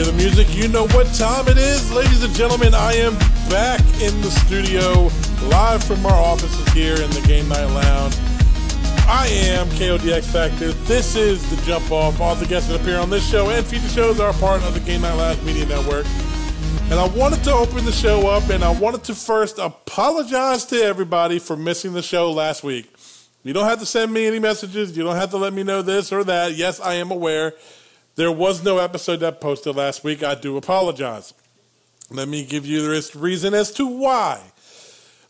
hear the music, you know what time it is. Ladies and gentlemen, I am back in the studio, live from our offices here in the Game Night Lounge. I am KODX Factor. This is The Jump Off. All the guests that appear on this show and feature shows are part of the Game Night Lounge Media Network. And I wanted to open the show up, and I wanted to first apologize to everybody for missing the show last week. You don't have to send me any messages. You don't have to let me know this or that. Yes, I am aware. There was no episode that posted last week. I do apologize. Let me give you the reason as to why.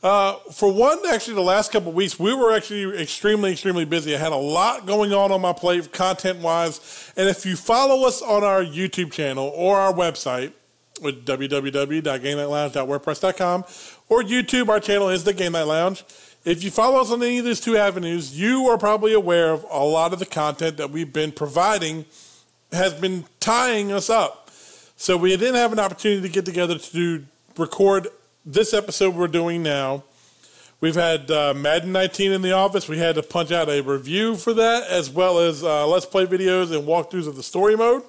For one, actually, the last couple of weeks, we were actually extremely busy. I had a lot going on my plate, content-wise. And if you follow us on our YouTube channel or our website, with www.GameNightLounge.wordpress.com, or YouTube, our channel is The Game Night Lounge. If you follow us on any of these two avenues, you are probably aware of a lot of the content that we've been providing has been tying us up. So we didn't have an opportunity to get together to record this episode we're doing now. We've had Madden 19 in the office. We had to punch out a review for that, as well as Let's Play videos and walkthroughs of the story mode.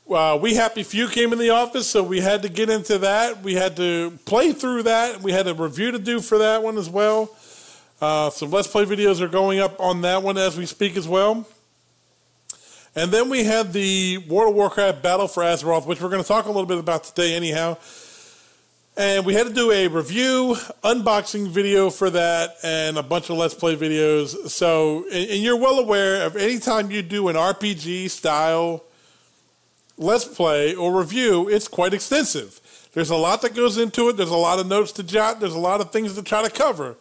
We Happy Few came in the office, so we had to get into that. We had to play through that. We had a review to do for that one as well. Some Let's Play videos are going up on that one as we speak as well. And then we had the World of Warcraft Battle for Azeroth, which we're going to talk a little bit about today anyhow. And we had to do a review, unboxing video for that, and a bunch of Let's Play videos. So, and you're well aware of any time you do an RPG style Let's Play or review, it's quite extensive. There's a lot that goes into it. There's a lot of notes to jot. There's a lot of things to try to cover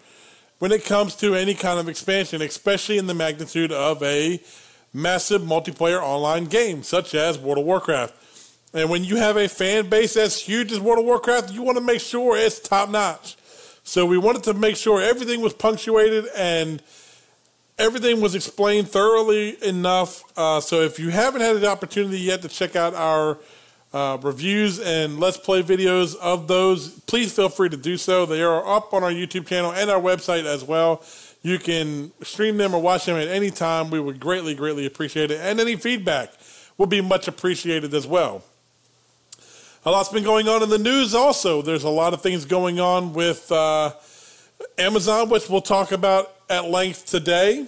when it comes to any kind of expansion, especially in the magnitude of a massive multiplayer online game, such as World of Warcraft. And when you have a fan base as huge as World of Warcraft, you want to make sure it's top notch. So we wanted to make sure everything was punctuated and everything was explained thoroughly enough. So if you haven't had the opportunity yet to check out our reviews and Let's Play videos of those, please feel free to do so. They are up on our YouTube channel and our website as well. You can stream them or watch them at any time. We would greatly appreciate it. And any feedback will be much appreciated as well. A lot's been going on in the news also. There's a lot of things going on with Amazon, which we'll talk about at length today,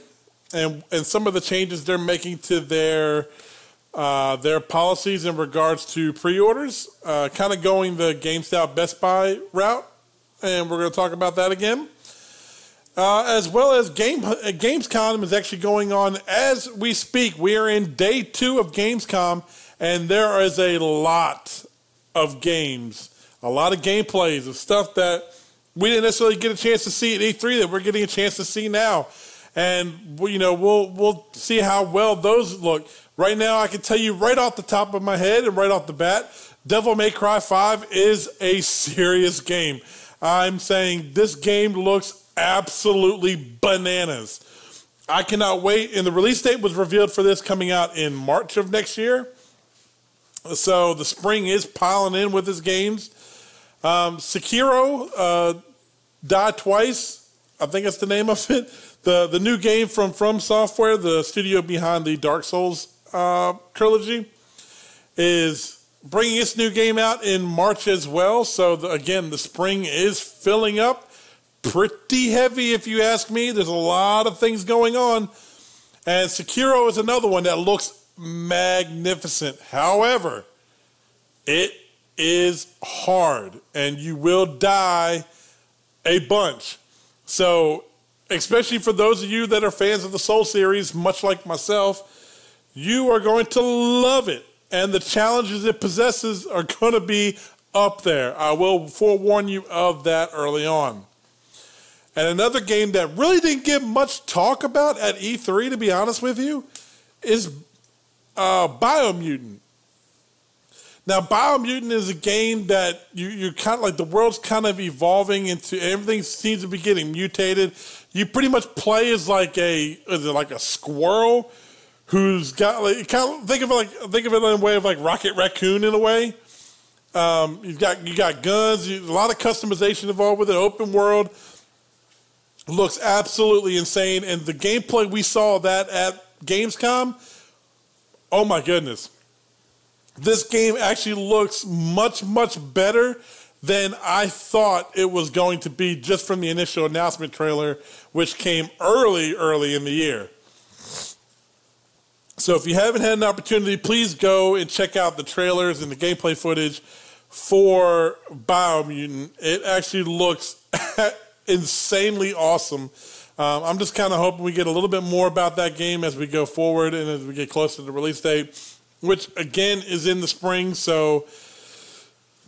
and some of the changes they're making to their policies in regards to pre-orders, kind of going the GameStop Best Buy route, and we're going to talk about that again. As well as Gamescom is actually going on as we speak. We are in day 2 of Gamescom, and there is a lot of games, a lot of gameplays of stuff that we didn't necessarily get a chance to see at E3 that we're getting a chance to see now. And, you know, we'll see how well those look. Right now, I can tell you right off the top of my head and right off the bat, Devil May Cry 5 is a serious game. I'm saying this game looks absolutely bananas. I cannot wait. And the release date was revealed for this coming out in March of next year. So the spring is piling in with his games. Sekiro, Die Twice, I think that's the name of it. The new game from Software, the studio behind the Dark Souls trilogy, is bringing its new game out in March as well. So again, the spring is filling up pretty heavy, if you ask me. There's a lot of things going on. And Sekiro is another one that looks magnificent. However, it is hard, and you will die a bunch. So, especially for those of you that are fans of the Soul series, much like myself, you are going to love it. And the challenges it possesses are going to be up there. I will forewarn you of that early on. And another game that really didn't get much talk about at E3, to be honest with you, is Biomutant. Now, Biomutant is a game that you're kind of like, the world's kind of evolving into, everything seems to be getting mutated. You pretty much play as like a squirrel who's got like, kind of think of it in a way of like Rocket Raccoon in a way. You got guns, a lot of customization involved with it. Open world looks absolutely insane, and the gameplay we saw that at Gamescom, oh my goodness. this game actually looks much, much better than I thought it was going to be just from the initial announcement trailer, which came early in the year. So if you haven't had an opportunity, please go and check out the trailers and the gameplay footage for Biomutant. It actually looks insanely awesome. I'm just kind of hoping we get a little bit more about that game as we go forward and as we get closer to the release date, which again is in the spring. So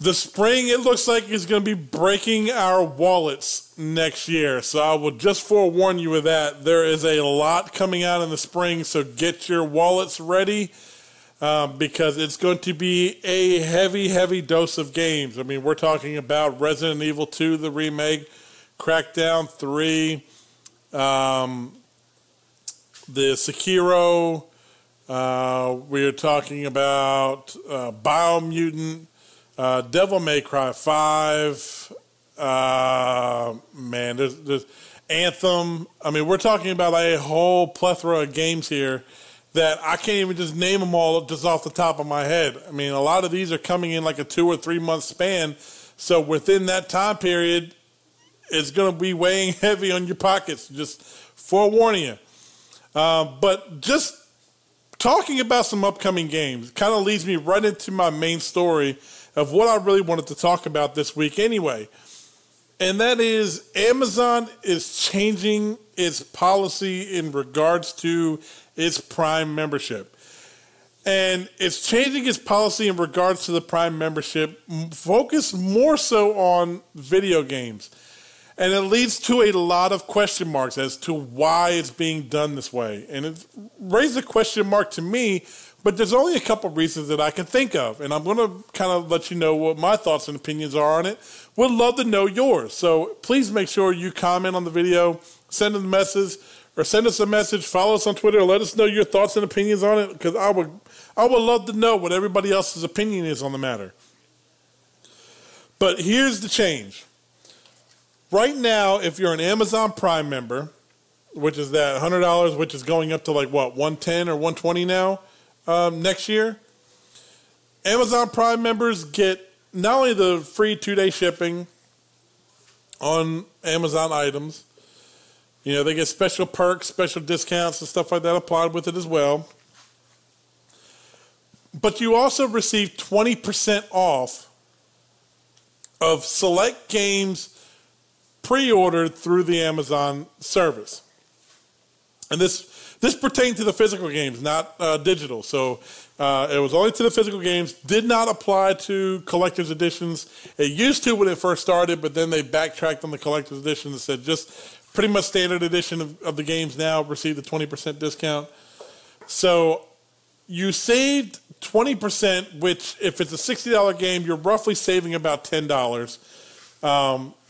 the spring, it looks like, is going to be breaking our wallets next year. So I will just forewarn you with that. There is a lot coming out in the spring, so get your wallets ready because it's going to be a heavy, heavy dose of games. I mean, we're talking about Resident Evil 2, the remake, Crackdown 3, the Sekiro. We're talking about Biomutant. Devil May Cry 5, man, there's Anthem. I mean, we're talking about a whole plethora of games here that I can't even just name them all just off the top of my head. I mean, a lot of these are coming in like a 2 or 3 month span. So within that time period, it's going to be weighing heavy on your pockets, just forewarning you. But just talking about some upcoming games kind of leads me right into my main story of what I really wanted to talk about this week anyway. And that is Amazon is changing its policy in regards to its Prime membership. And it's changing its policy in regards to the Prime membership, focused more so on video games. And it leads to a lot of question marks as to why it's being done this way. And it raised a question mark to me, but there's only a couple reasons that I can think of. And I'm going to kind of let you know what my thoughts and opinions are on it. Would love to know yours. So please make sure you comment on the video, send us a message, or send us a message, follow us on Twitter, let us know your thoughts and opinions on it, because I would love to know what everybody else's opinion is on the matter. But here's the change. Right now, if you're an Amazon Prime member, which is that $100, which is going up to like what, $110 or $120 now next year, Amazon Prime members get not only the free 2-day shipping on Amazon items, you know, they get special perks, special discounts and stuff like that applied with it as well. But you also receive 20% off of select games pre-ordered through the Amazon service. And this pertained to the physical games, not digital. So it was only to the physical games, did not apply to collector's editions. It used to when it first started, but then they backtracked on the collector's edition and said just pretty much standard edition of the games now receive the 20% discount. So you saved 20%, which if it's a $60 game, you're roughly saving about $10.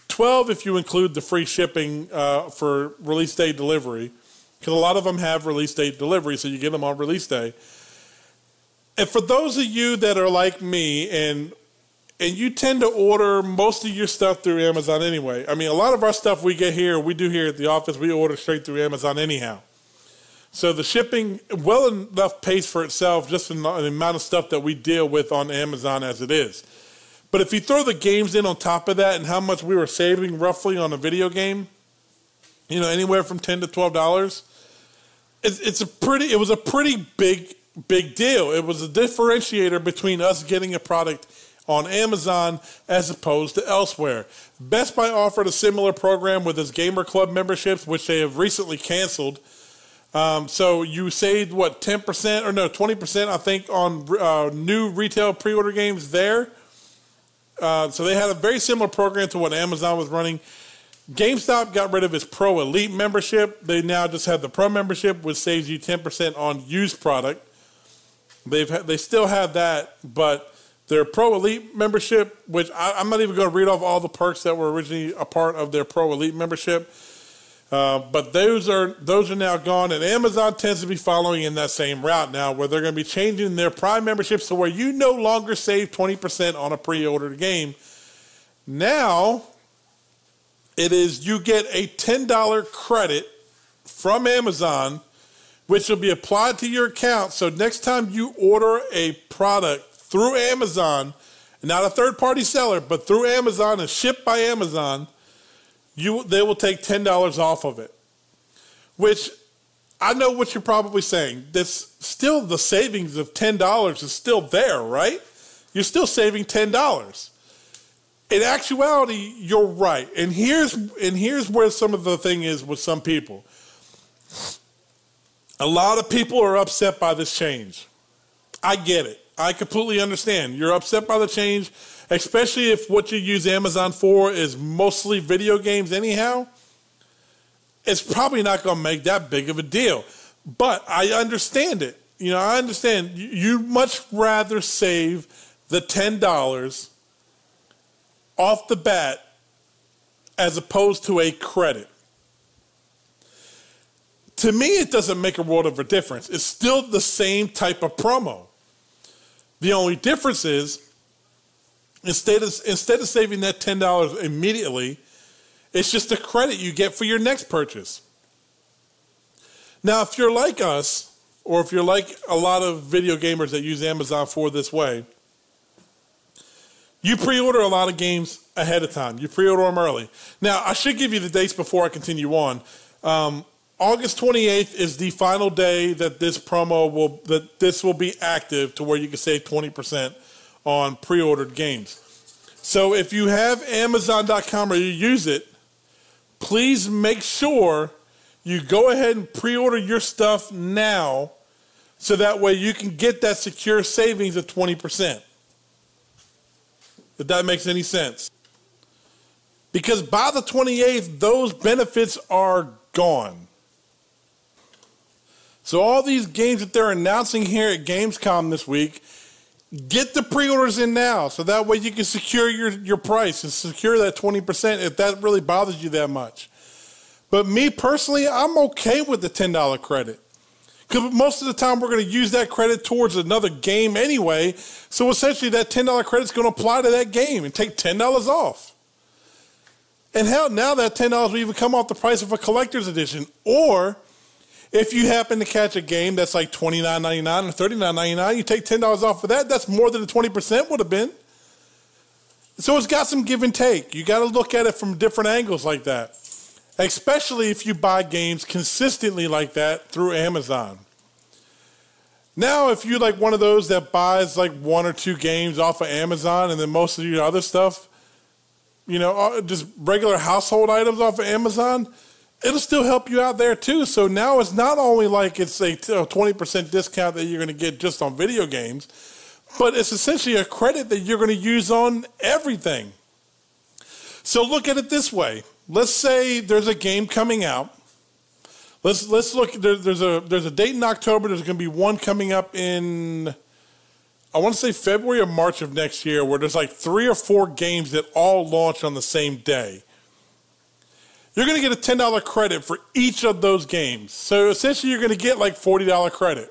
$12 if you include the free shipping for release day delivery, because a lot of them have release date delivery, so you get them on release day. And for those of you that are like me, and you tend to order most of your stuff through Amazon anyway. I mean, a lot of our stuff we get here, we do here at the office, we order straight through Amazon anyhow. So the shipping well enough pays for itself just in the amount of stuff that we deal with on Amazon as it is. But if you throw the games in on top of that and how much we were saving roughly on a video game, you know, anywhere from $10 to $12, it was a pretty big deal. It was a differentiator between us getting a product on Amazon as opposed to elsewhere. Best Buy offered a similar program with its Gamer Club memberships, which they have recently canceled. So you saved, what, 10% or no, 20%, I think, on new retail pre-order games there. So they had a very similar program to what Amazon was running. GameStop got rid of its Pro Elite membership. They now just have the Pro membership, which saves you 10% on used product. They still have that, but their Pro Elite membership, which I'm not even going to read off all the perks that were originally a part of their Pro Elite membership, but those are now gone, and Amazon tends to be following in that same route now, where they're going to be changing their Prime memberships to where you no longer save 20% on a pre-ordered game. Now, it is you get a $10 credit from Amazon, which will be applied to your account. So next time you order a product through Amazon, not a third-party seller, but through Amazon and shipped by Amazon, they will take $10 off of it. Which, I know what you're probably saying. That's still the savings of $10 is still there, right? You're still saving $10. In actuality, you're right. And here's where some of the thing is with some people. A lot of people are upset by this change. I get it. I completely understand. You're upset by the change, especially if what you use Amazon for is mostly video games anyhow. It's probably not going to make that big of a deal. But I understand it. You know, I understand. You'd much rather save the $10 off the bat as opposed to a credit. To me, it doesn't make a world of a difference. It's still the same type of promo. The only difference is, instead of saving that $10 immediately, it's just a credit you get for your next purchase. Now, if you're like us, or if you're like a lot of video gamers that use Amazon for this way, you pre-order a lot of games ahead of time. You pre-order them early. Now, I should give you the dates before I continue on. August 28th is the final day that this will be active to where you can save 20% on pre-ordered games. So if you have Amazon.com or you use it, please make sure you go ahead and pre-order your stuff now so that way you can get that secure savings of 20%. If that makes any sense. Because by the 28th, those benefits are gone. So all these games that they're announcing here at Gamescom this week, get the pre-orders in now so that way you can secure your price and secure that 20% if that really bothers you that much. But me personally, I'm okay with the $10 credit. Because most of the time we're going to use that credit towards another game anyway. So essentially that $10 credit is going to apply to that game and take $10 off. And hell, now that $10 will even come off the price of a collector's edition. Or if you happen to catch a game that's like $29.99 or $39.99, you take $10 off of that. That's more than the 20% would have been. So it's got some give and take. You got to look at it from different angles like that. Especially if you buy games consistently like that through Amazon. Now, if you're like one of those that buys like one or two games off of Amazon and then most of your other stuff, you know, just regular household items off of Amazon, it'll still help you out there too. So now it's not only like it's a 20% discount that you're going to get just on video games, but it's essentially a credit that you're going to use on everything. So look at it this way. Let's say there's a game coming out. Let's look. There's a date in October. There's going to be one coming up in, I want to say February or March of next year, where there's like 3 or 4 games that all launch on the same day. You're going to get a $10 credit for each of those games. So essentially you're going to get like $40 credit.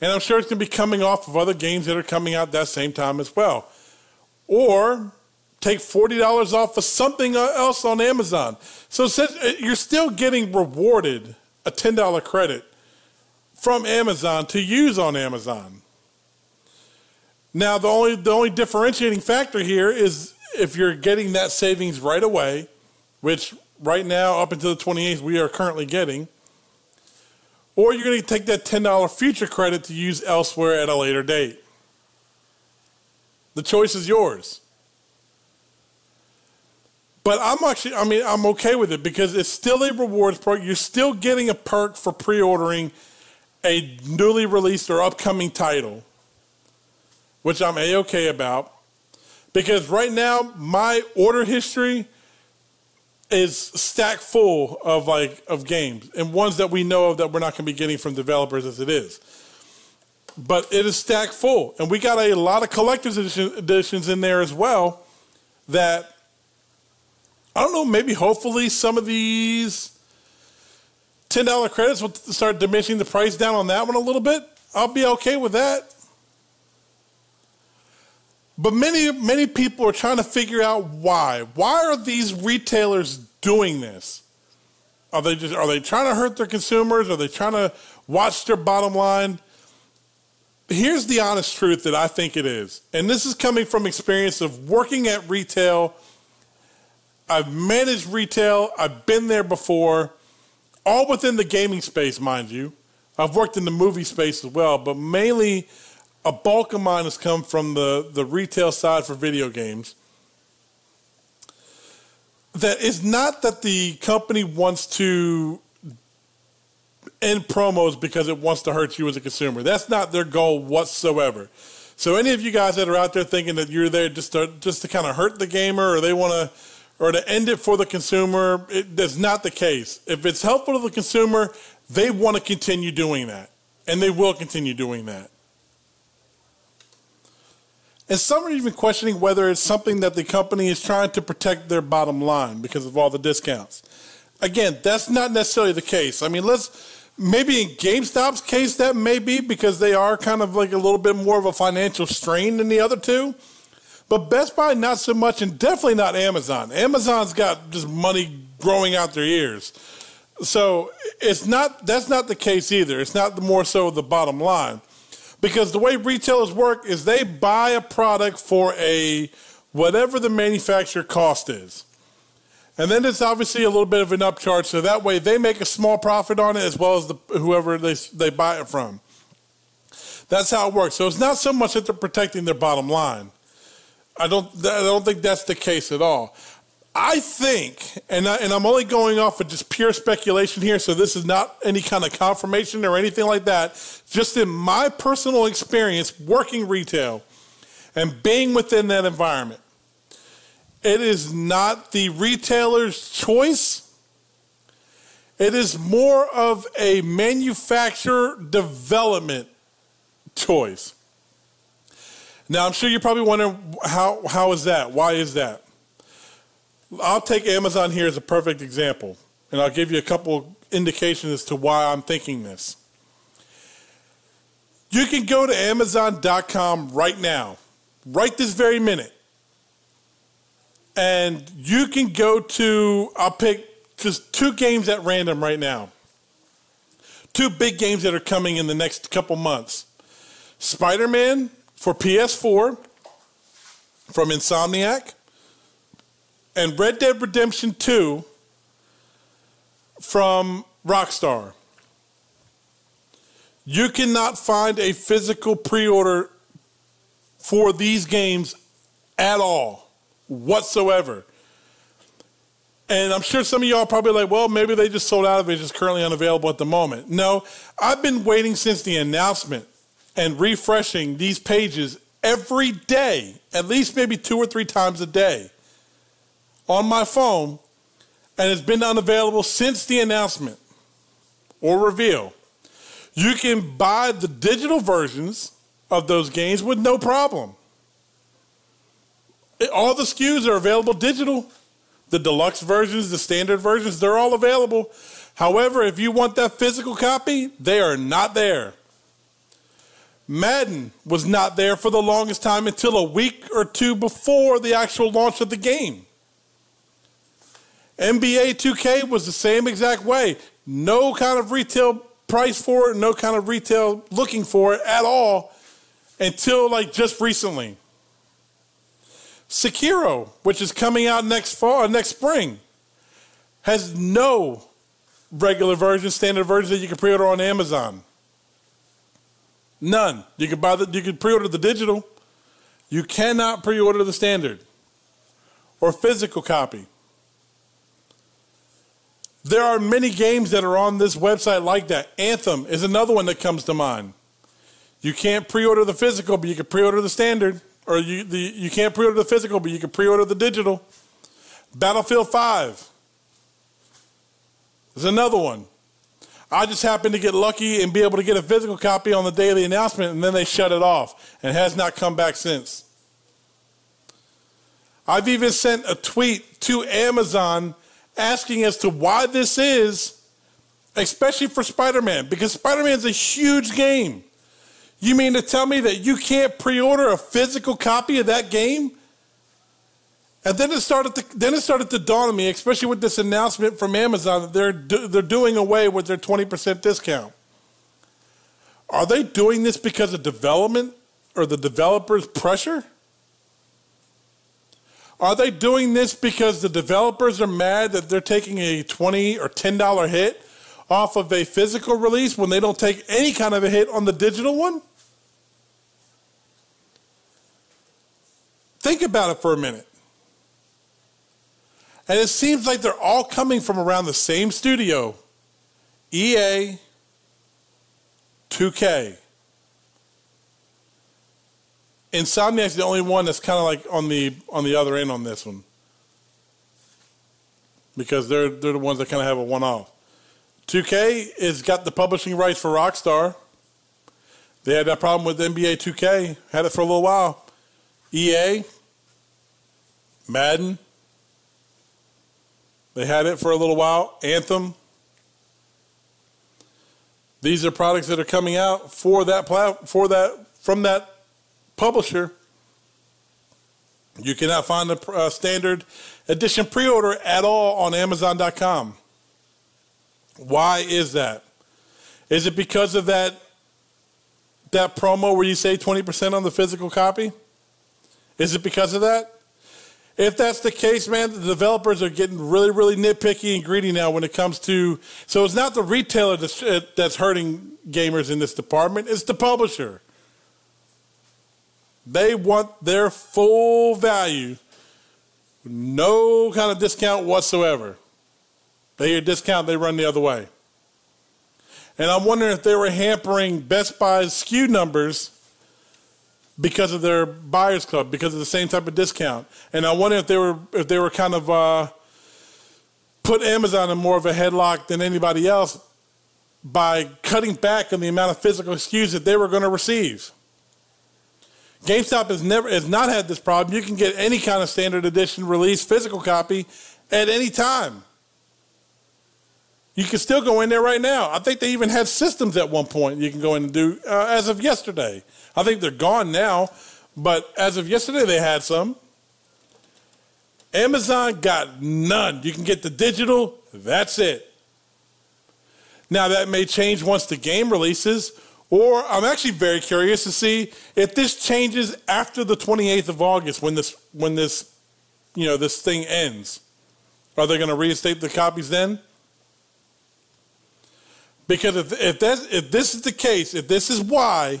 And I'm sure it's going to be coming off of other games that are coming out that same time as well. Or take $40 off of something else on Amazon. So you're still getting rewarded a $10 credit from Amazon to use on Amazon. Now, the only differentiating factor here is if you're getting that savings right away, which right now, up until the 28th, we are currently getting, or you're going to take that $10 future credit to use elsewhere at a later date. The choice is yours. But I'm okay with it because it's still a rewards program. You're still getting a perk for pre-ordering a newly released or upcoming title, which I'm A-okay about. Because right now, my order history is stacked full of games and ones that we know of that we're not going to be getting from developers as it is. But it is stacked full. And we got a lot of collector's editions in there as well that, I don't know, maybe hopefully some of these $10 credits will start diminishing the price down on that one a little bit. I'll be okay with that. But many people are trying to figure out why. Why are these retailers doing this? Are they trying to hurt their consumers? Are they trying to watch their bottom line? here's the honest truth that I think it is. And this is coming from experience of working at retail. I've managed retail. I've been there before, all within the gaming space, mind you. I've worked in the movie space as well, but mainly a bulk of mine has come from the retail side for video games. That it's not that the company wants to end promos because it wants to hurt you as a consumer. That's not their goal whatsoever. So any of you guys that are out there thinking that you're there just to kind of hurt the gamer, or they want to, or to end it for the consumer, that's not the case. If it's helpful to the consumer, they want to continue doing that, and they will continue doing that. And some are even questioning whether it's something that the company is trying to protect their bottom line because of all the discounts. Again, that's not necessarily the case. I mean, maybe in GameStop's case that may be, because they are kind of like a little bit more of a financial strain than the other two. But Best Buy, not so much, and definitely not Amazon. Amazon's got just money growing out their ears. So that's not the case either. It's not more so the bottom line. Because the way retailers work is they buy a product for whatever the manufacturer cost is. And then it's obviously a little bit of an upcharge, so that way they make a small profit on it as well as whoever they buy it from. That's how it works. So it's not so much that they're protecting their bottom line. I don't think that's the case at all. I think, and I'm only going off of just pure speculation here, so this is not any kind of confirmation or anything like that. Just in my personal experience working retail and being within that environment, it is not the retailer's choice. It is more of a manufacturer development choice. Now, I'm sure you're probably wondering, how is that? Why is that? I'll take Amazon here as a perfect example, and I'll give you a couple indications as to why I'm thinking this. You can go to Amazon.com right now, right this very minute, and you can go to, I'll pick just 2 games at random right now. 2 big games that are coming in the next couple months. Spider-Man for PS4 from Insomniac, and Red Dead Redemption 2 from Rockstar. You cannot find a physical pre-order for these games at all, whatsoever. And I'm sure some of y'all are probably like, well, maybe they just sold out of it, it's just currently unavailable at the moment. No, I've been waiting since the announcement and refreshing these pages every day, at least maybe 2 or 3 times a day on my phone, and it's been unavailable since the announcement or reveal. You can buy the digital versions of those games with no problem. All the SKUs are available digital. The deluxe versions, the standard versions, they're all available. However, if you want that physical copy, they are not there. Madden was not there for the longest time until a week or 2 before the actual launch of the game. NBA 2K was the same exact way. No kind of retail price for it, no kind of retail looking for it at all until like just recently. Sekiro, which is coming out next spring, has no regular version, standard version that you can pre-order on Amazon. None. You can pre-order the digital. You cannot pre-order the standard or physical copy. There are many games that are on this website like that. Anthem is another one that comes to mind. You can't pre-order the physical, but you can pre-order the standard. Or you can't pre-order the physical, but you can pre-order the digital. Battlefield 5 is another one. I just happened to get lucky and be able to get a physical copy on the day of the announcement, and then they shut it off and has not come back since. I've even sent a tweet to Amazon asking as to why this is, especially for Spider-Man, because Spider-Man's a huge game. You mean to tell me that you can't pre-order a physical copy of that game? And then it started to dawn on me, especially with this announcement from Amazon, that they're doing away with their 20% discount. Are they doing this because of development or the developers' pressure? Are they doing this because the developers are mad that they're taking a $20 or $10 hit off of a physical release when they don't take any kind of a hit on the digital one? Think about it for a minute. And it seems like they're all coming from around the same studio. EA, 2K. Insomniac's the only one that's kind of like on the other end on this one. Because they're the ones that kind of have a one-off. 2K has got the publishing rights for Rockstar. They had that problem with NBA 2K. Had it for a little while. EA, Madden. They had it for a little while. Anthem. These are products that are coming out from that publisher. You cannot find a standard edition pre-order at all on Amazon.com. Why is that? Is it because of that promo where you save 20% on the physical copy? Is it because of that? If that's the case, man, the developers are getting really, really nitpicky and greedy now when it comes to... So it's not the retailer that's hurting gamers in this department. It's the publisher. They want their full value. No kind of discount whatsoever. They hear discount, they run the other way. And I'm wondering if they were hampering Best Buy's SKU numbers because of their buyers club, because of the same type of discount. And I wonder if they were kind of put Amazon in more of a headlock than anybody else by cutting back on the amount of physical SKUs that they were going to receive. GameStop has not had this problem. You can get any kind of standard edition release physical copy at any time. You can still go in there right now. I think they even had systems at one point you can go in and do as of yesterday. I think they're gone now, but as of yesterday they had some. Amazon got none. You can get the digital, that's it. Now that may change once the game releases, or I'm actually very curious to see if this changes after the 28th of August when this thing ends. Are they going to reinstate the copies then? Because if this is the case, if this is why,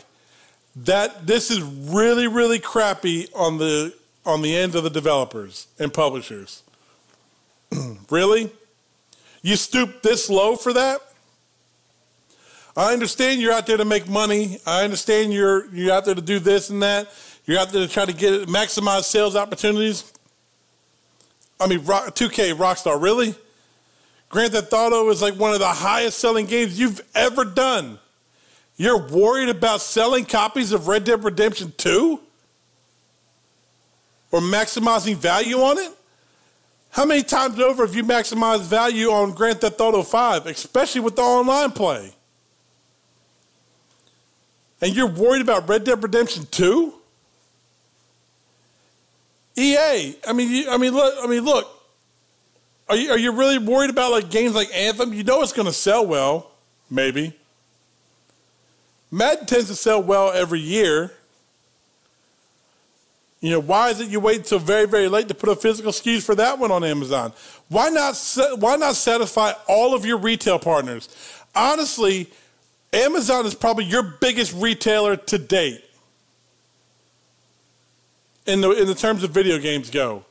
this is really, really crappy on the end of the developers and publishers. Really? You stoop this low for that? I understand you're out there to make money. I understand you're out there to do this and that. You're out there to try to maximize sales opportunities. I mean, 2K, Rockstar, really? Grand Theft Auto is like one of the highest selling games you've ever done. You're worried about selling copies of Red Dead Redemption 2? Or maximizing value on it? How many times over have you maximized value on Grand Theft Auto 5, especially with the online play? And you're worried about Red Dead Redemption 2? EA, look. Are you really worried about like games like Anthem? You know it's going to sell well, maybe. Madden tends to sell well every year. You know, why is it you wait until very, very late to put up physical SKUs for that one on Amazon? Why not satisfy all of your retail partners? Honestly, Amazon is probably your biggest retailer to date in the terms of video games go.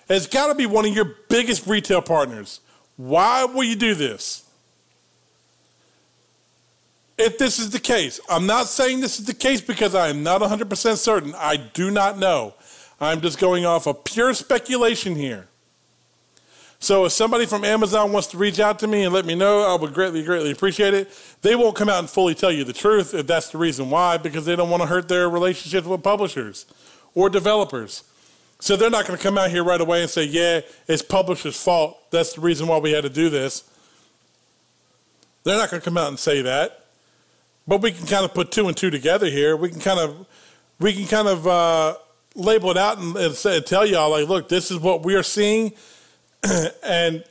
It's got to be one of your biggest retail partners. Why will you do this? If this is the case, I'm not saying this is the case because I am not 100% certain. I do not know. I'm just going off of pure speculation here. So if somebody from Amazon wants to reach out to me and let me know, I would greatly, greatly appreciate it. They won't come out and fully tell you the truth if that's the reason why, because they don't want to hurt their relationships with publishers or developers. So they're not going to come out here right away and say, yeah, it's publisher's fault. That's the reason why we had to do this. They're not going to come out and say that. But we can kind of put two and two together here. We can kind of label it out and tell y'all, like, look, this is what we are seeing. And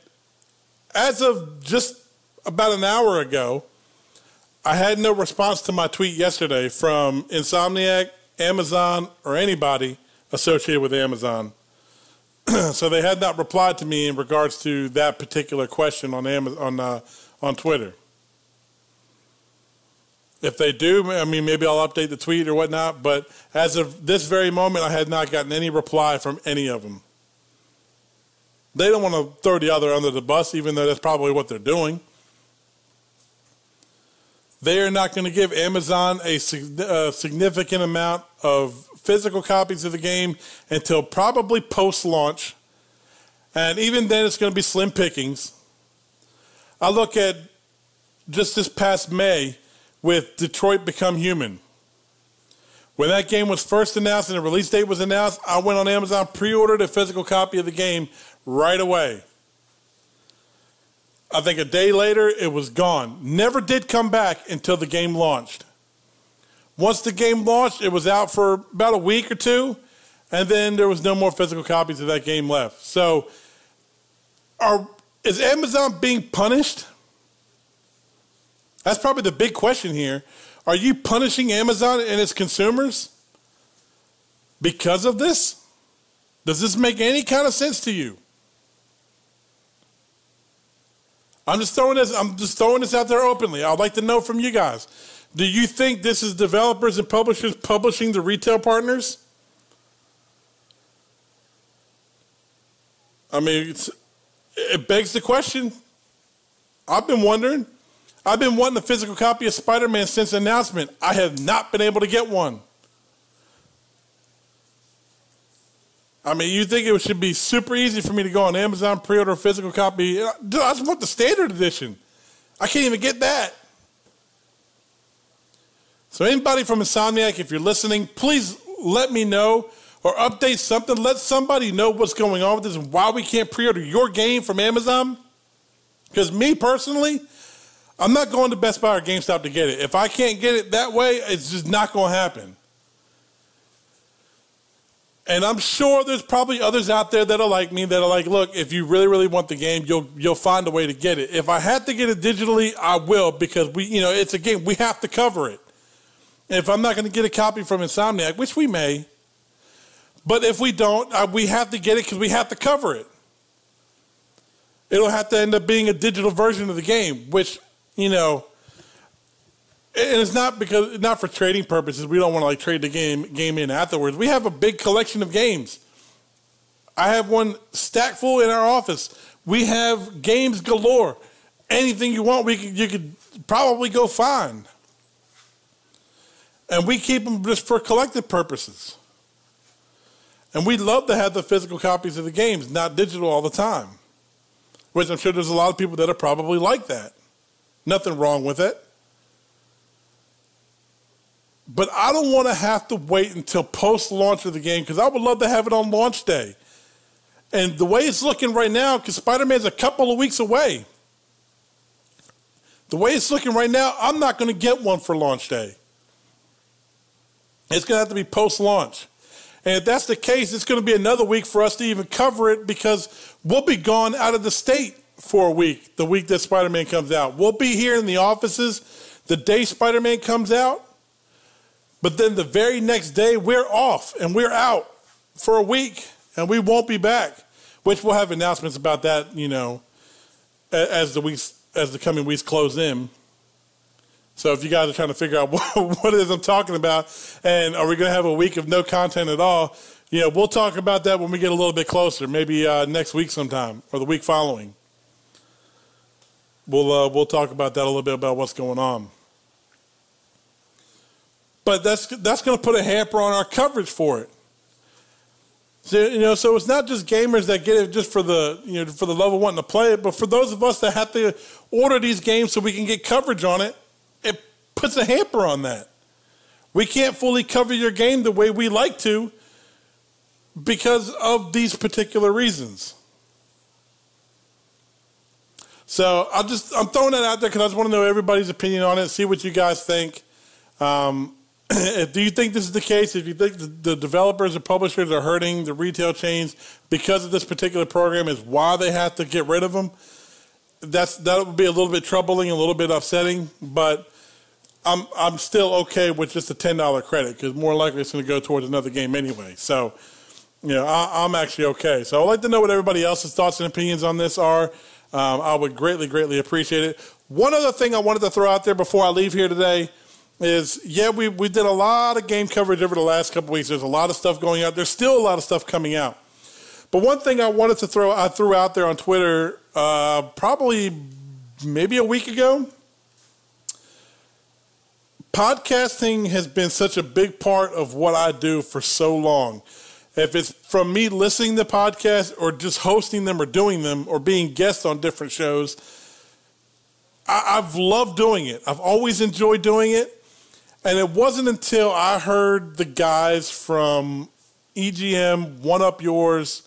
as of just about an hour ago, I had no response to my tweet yesterday from Insomniac, Amazon, or anybody associated with Amazon. So they had not replied to me in regards to that particular question on Amazon, on Twitter. If they do, I mean, maybe I'll update the tweet or whatnot. But as of this very moment, I had not gotten any reply from any of them. They don't want to throw the other under the bus, even though that's probably what they're doing. They are not going to give Amazon a significant amount of physical copies of the game until probably post-launch. And even then, it's going to be slim pickings. I look at just this past May with Detroit Become Human. When that game was first announced and the release date was announced, I went on Amazon, pre-ordered a physical copy of the game right away. I think a day later, it was gone. Never did come back until the game launched. Once the game launched, it was out for about a week or two, and then there was no more physical copies of that game left. So, is Amazon being punished? That's probably the big question here. Are you punishing Amazon and its consumers because of this? Does this make any kind of sense to you? I'm just throwing this out there openly. I'd like to know from you guys. Do you think this is developers and publishers publishing the retail partners? I mean, it begs the question. I've been wondering. I've been wanting a physical copy of Spider-Man since announcement. I have not been able to get one. I mean, you think it should be super easy for me to go on Amazon, pre-order a physical copy? I just want the standard edition. I can't even get that. So anybody from Insomniac, if you're listening, please let me know or update something. Let somebody know what's going on with this and why we can't pre-order your game from Amazon. Because me personally, I'm not going to Best Buy or GameStop to get it. If I can't get it that way, it's just not going to happen. And I'm sure there's probably others out there that are like me, that are like, look, if you really, really want the game, you'll find a way to get it. If I had to get it digitally, I will, because it's a game, we have to cover it. And if I'm not going to get a copy from Insomniac, which we may, but if we don't, we have to get it because we have to cover it. It'll have to end up being a digital version of the game, which, and it's not for trading purposes. We don't want to trade the game in afterwards. We have a big collection of games. I have one stack full in our office. We have games galore. Anything you want, you could probably go find. And we keep them just for collective purposes. And we'd love to have the physical copies of the games, not digital all the time. Which I'm sure there's a lot of people that are probably like that. Nothing wrong with it. But I don't want to have to wait until post-launch of the game, because I would love to have it on launch day. And the way it's looking right now, because Spider-Man's a couple of weeks away, the way it's looking right now, I'm not going to get one for launch day. It's going to have to be post-launch. And if that's the case, it's going to be another week for us to even cover it, because we'll be gone out of the state for a week, the week that Spider-Man comes out. We'll be here in the offices the day Spider-Man comes out. But then the very next day, we're off and we're out for a week and we won't be back, which we'll have announcements about that, as the coming weeks close in. So if you guys are trying to figure out what it is I'm talking about, and are we going to have a week of no content at all, we'll talk about that when we get a little bit closer, maybe next week sometime or the week following. We'll talk about that a little bit, about what's going on. But that's going to put a hamper on our coverage for it. So, so it's not just gamers that get it just for the love of wanting to play it, but for those of us that have to order these games so we can get coverage on it, it puts a hamper on that. We can't fully cover your game the way we like to because of these particular reasons. So I'm throwing that out there because I just want to know everybody's opinion on it, see what you guys think. Do you think this is the case? If you think the developers or publishers are hurting the retail chains because of this particular program is why they have to get rid of them, that would be a little bit troubling, a little bit upsetting. But I'm still okay with just a $10 credit because more likely it's going to go towards another game anyway. So, I'm actually okay. So I'd like to know what everybody else's thoughts and opinions on this are. I would greatly, greatly appreciate it. One other thing I wanted to throw out there before I leave here today is, we did a lot of game coverage over the last couple weeks. There's a lot of stuff going out. There's still a lot of stuff coming out. But one thing I threw out there on Twitter probably maybe a week ago. Podcasting has been such a big part of what I do for so long. If it's from me listening to podcasts or just hosting them or doing them or being guests on different shows, I've loved doing it. I've always enjoyed doing it. And it wasn't until I heard the guys from EGM, One Up Yours,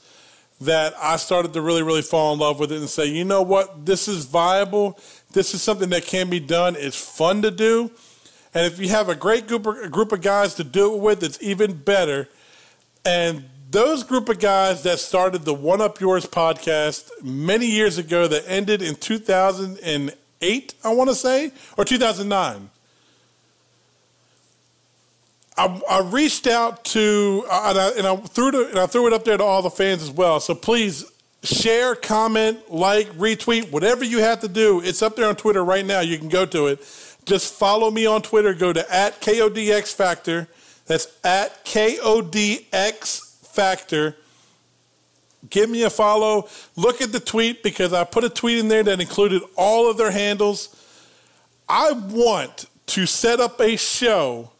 that I started to really, really fall in love with it and say, you know what, this is viable. This is something that can be done. It's fun to do. And if you have a great group of guys to do it with, it's even better. And those group of guys that started the One Up Yours podcast many years ago that ended in 2008, I want to say, or 2009. I reached out to, and I threw it up there to all the fans as well. So please share, comment, like, retweet, whatever you have to do. It's up there on Twitter right now. You can go to it. Just follow me on Twitter. Go to @KODXFactor. That's @KODXFactor. Give me a follow. Look at the tweet because I put a tweet in there that included all of their handles. I want to set up a show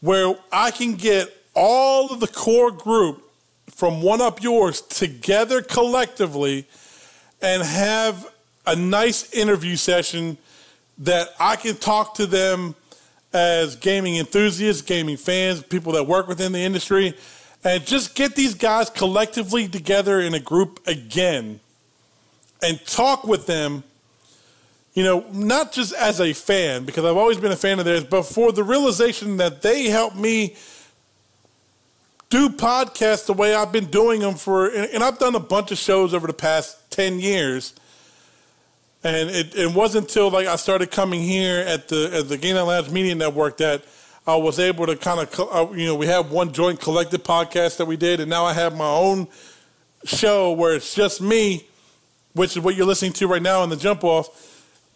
where I can get all of the core group from One Up Yours together collectively and have a nice interview session that I can talk to them as gaming enthusiasts, gaming fans, people that work within the industry, and just get these guys collectively together in a group again and talk with them, not just as a fan, because I've always been a fan of theirs, but for the realization that they helped me do podcasts the way I've been doing them and I've done a bunch of shows over the past 10 years. And it wasn't until I started coming here at the Game Night Lounge Media Network that I was able to kind of, we have one joint collective podcast that we did, and now I have my own show where it's just me, which is what you're listening to right now in the Jump Off.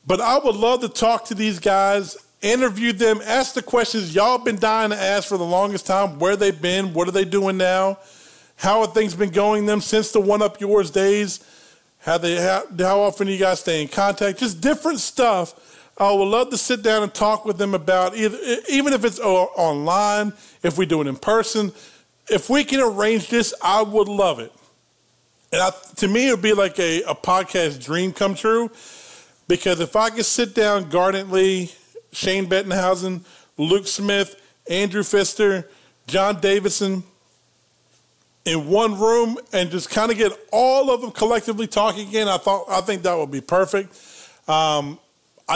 But I would love to talk to these guys, interview them, ask the questions y'all been dying to ask for the longest time. Where they've been, what are they doing now? How have things been going them since the One Up Yours days? How often do you guys stay in contact? Just different stuff. I would love to sit down and talk with them about even if it's online, if we do it in person. If we can arrange this, I would love it. And to me, it would be like a podcast dream come true. Because if I could sit down Garnet Lee, Shane Bettenhausen, Luke Smith, Andrew Pfister, John Davison in one room and just kind of get all of them collectively talking again, I think that would be perfect. I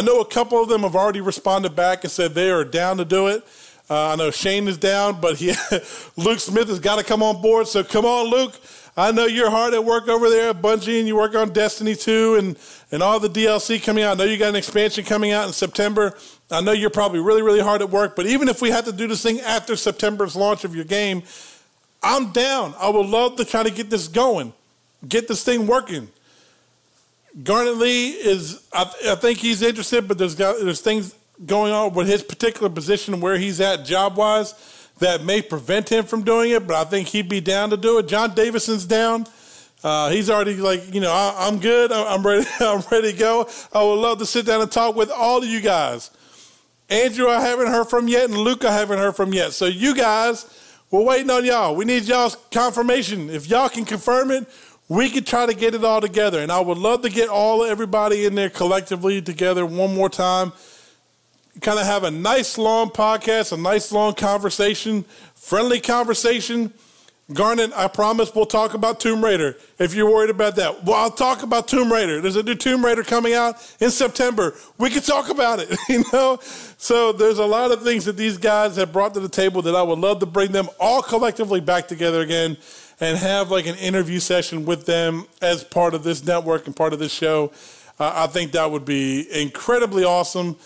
know a couple of them have already responded back and said they are down to do it. I know Shane is down, but Luke Smith has got to come on board. So come on, Luke. I know you're hard at work over there at Bungie, and you work on Destiny 2 and all the DLC coming out. I know you got an expansion coming out in September. I know you're probably really, really hard at work. But even if we have to do this thing after September's launch of your game, I'm down. I would love to try to get this going, get this thing working. Garnet Lee I think he's interested, but there's things going on with his particular position where he's at job-wise that may prevent him from doing it, but I think he'd be down to do it. John Davison's down. He's already I'm good. I'm ready. I'm ready to go. I would love to sit down and talk with all of you guys. Andrew, I haven't heard from yet, and Luke, I haven't heard from yet. So you guys, we're waiting on y'all. We need y'all's confirmation. If y'all can confirm it, we could try to get it all together. And I would love to get everybody in there collectively together one more time. Kind of have a nice long podcast, a nice long conversation, friendly conversation. Garnet, I promise we'll talk about Tomb Raider if you're worried about that. Well, I'll talk about Tomb Raider. There's a new Tomb Raider coming out in September. We can talk about it, So there's a lot of things that these guys have brought to the table that I would love to bring them all collectively back together again and have like an interview session with them as part of this network and part of this show. I think that would be incredibly awesome.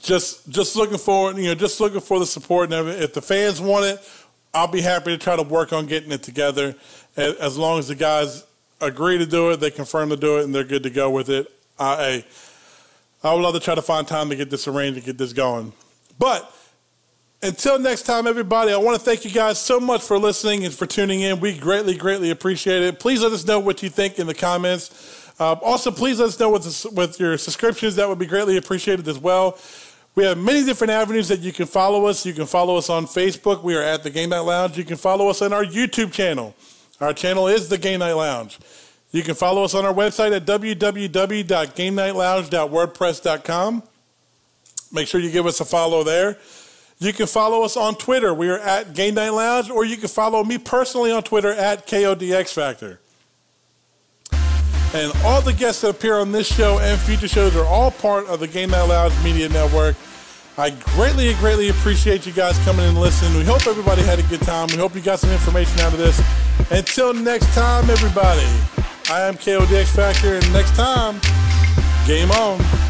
just looking for just looking for the support. And if the fans want it, I'll be happy to try to work on getting it together. As long as the guys agree to do it, they confirm to do it, and they're good to go with it. I would love to try to find time to get this arranged and get this going. But until next time, everybody, I want to thank you guys so much for listening and for tuning in. We greatly, greatly appreciate it. Please let us know what you think in the comments. Also, please let us know with your subscriptions. That would be greatly appreciated as well. We have many different avenues that you can follow us. You can follow us on Facebook. We are at The Game Night Lounge. You can follow us on our YouTube channel. Our channel is The Game Night Lounge. You can follow us on our website at www.GameNightLounge.wordpress.com. Make sure you give us a follow there. You can follow us on Twitter. We are at Game Night Lounge, or you can follow me personally on Twitter at KODXFactor. And all the guests that appear on this show and future shows are all part of the Game Night Lounge Media Network. I greatly, greatly appreciate you guys coming and listening. We hope everybody had a good time. We hope you got some information out of this. Until next time, everybody, I am KODXFactor, and next time, game on.